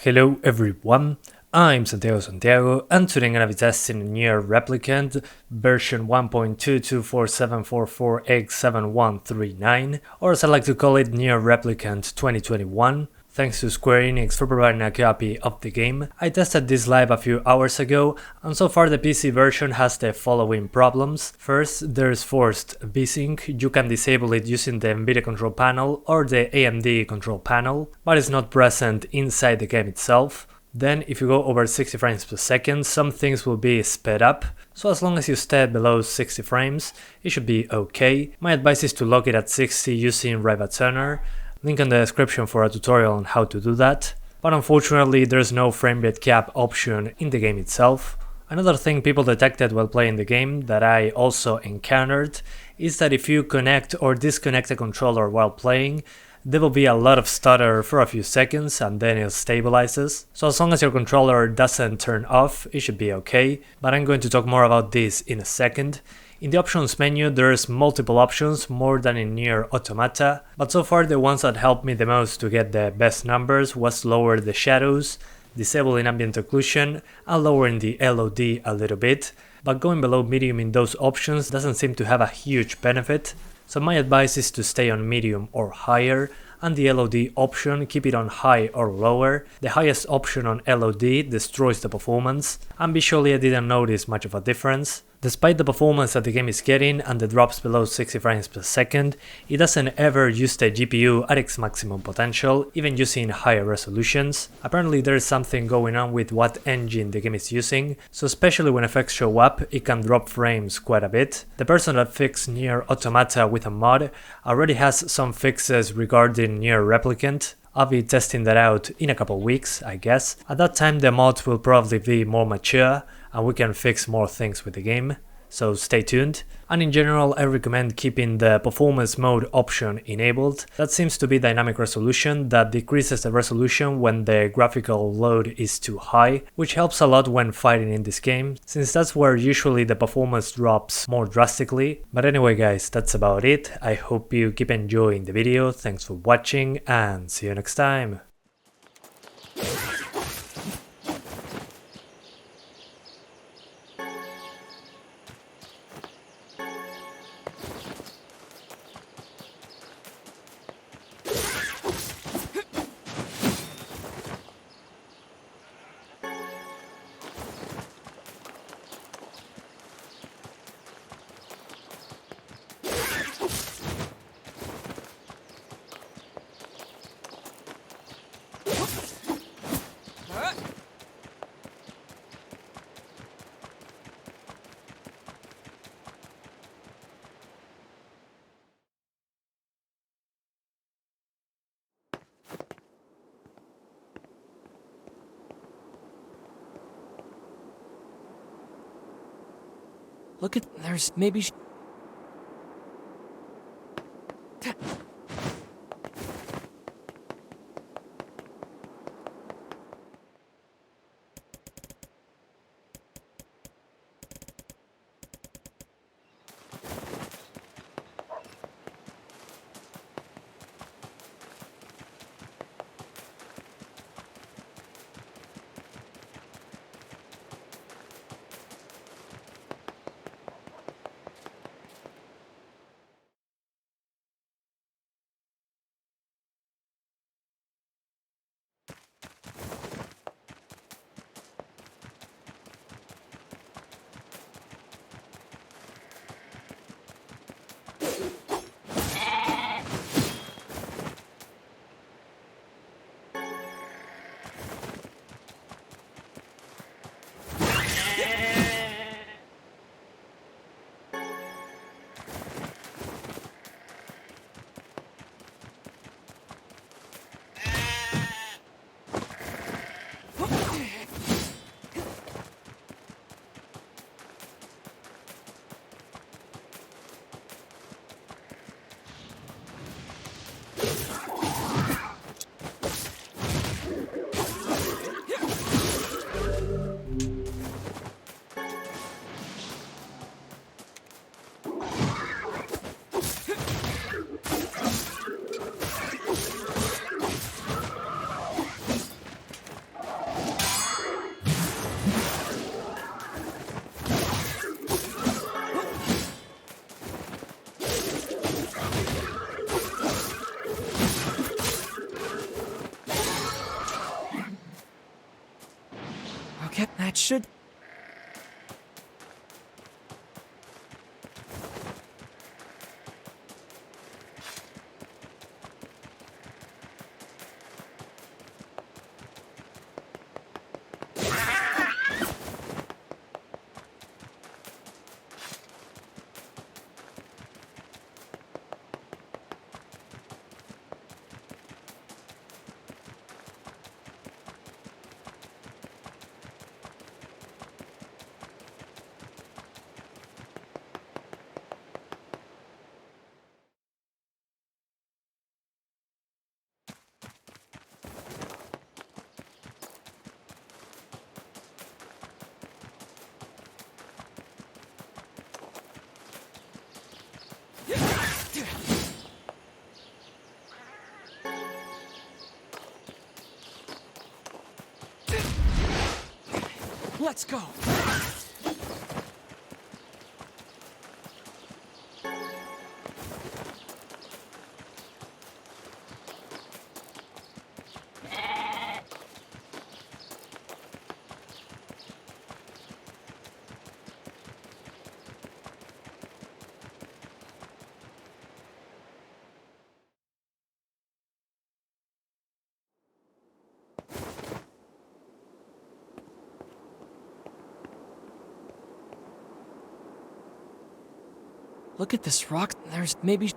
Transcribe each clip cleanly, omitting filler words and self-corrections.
Hello everyone, I'm Santiago, and today I'm gonna be testing NieR Replicant version 1.22474487139, or as I like to call it, NieR Replicant 2021. Thanks to Square Enix for providing a copy of the game. I tested this live a few hours ago, and so far the PC version has the following problems. First, there's forced VSync. You can disable it using the NVIDIA control panel or the AMD control panel, but it's not present inside the game itself. Then if you go over 60 frames per second, some things will be sped up, so as long as you stay below 60 frames, it should be okay. My advice is to lock it at 60 using Ryzen. Link in the description for a tutorial on how to do that. But unfortunately there's no frame rate cap option in the game itself. Another thing people detected while playing the game that I also encountered is that if you connect or disconnect a controller while playing, there will be a lot of stutter for a few seconds and then it stabilizes. So as long as your controller doesn't turn off, it should be okay, but I'm going to talk more about this in a second. In the options menu there's multiple options, more than in NieR Automata, but so far the ones that helped me the most to get the best numbers was lower the shadows, disabling ambient occlusion, and lowering the LOD a little bit, but going below medium in those options doesn't seem to have a huge benefit, so my advice is to stay on medium or higher, and the LOD option keep it on high or lower. The highest option on LOD destroys the performance, and visually I didn't notice much of a difference. Despite the performance that the game is getting and the drops below 60 frames per second, it doesn't ever use the GPU at its maximum potential, even using higher resolutions. Apparently there is something going on with what engine the game is using, so especially when effects show up, it can drop frames quite a bit. The person that fixed NieR Automata with a mod already has some fixes regarding NieR Replicant. I'll be testing that out in a couple weeks, I guess. At that time the mod will probably be more mature and we can fix more things with the game, so stay tuned. And in general I recommend keeping the performance mode option enabled. That seems to be dynamic resolution that decreases the resolution when the graphical load is too high, which helps a lot when fighting in this game, since that's where usually the performance drops more drastically. But anyway guys, that's about it. I hope you keep enjoying the video, thanks for watching and see you next time. Look at, there's maybe Okay, that should... Let's go! Look at this rock. There's maybe...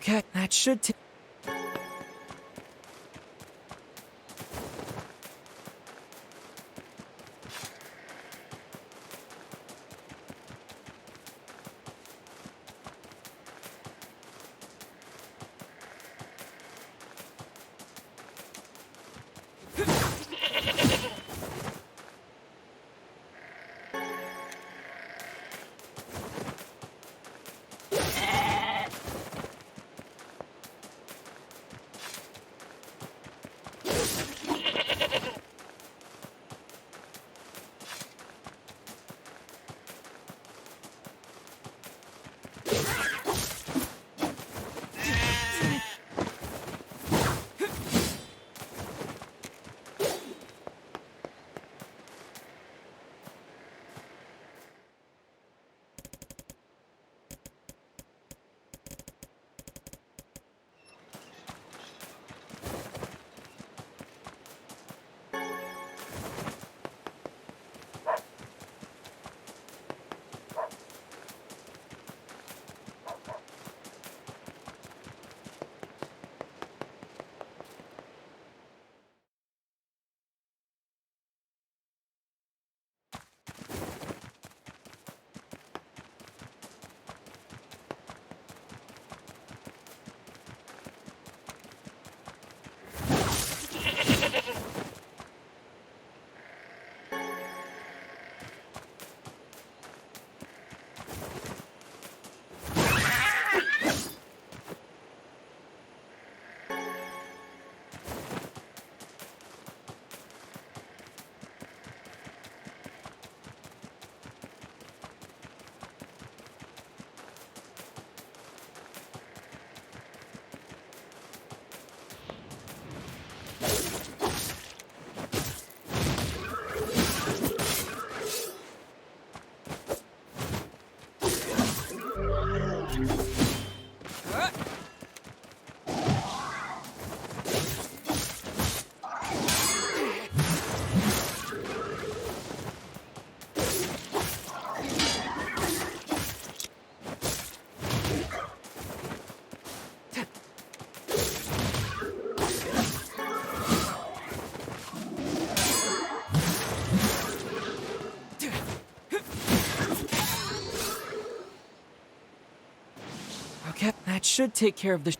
Okay, that should... should take care of the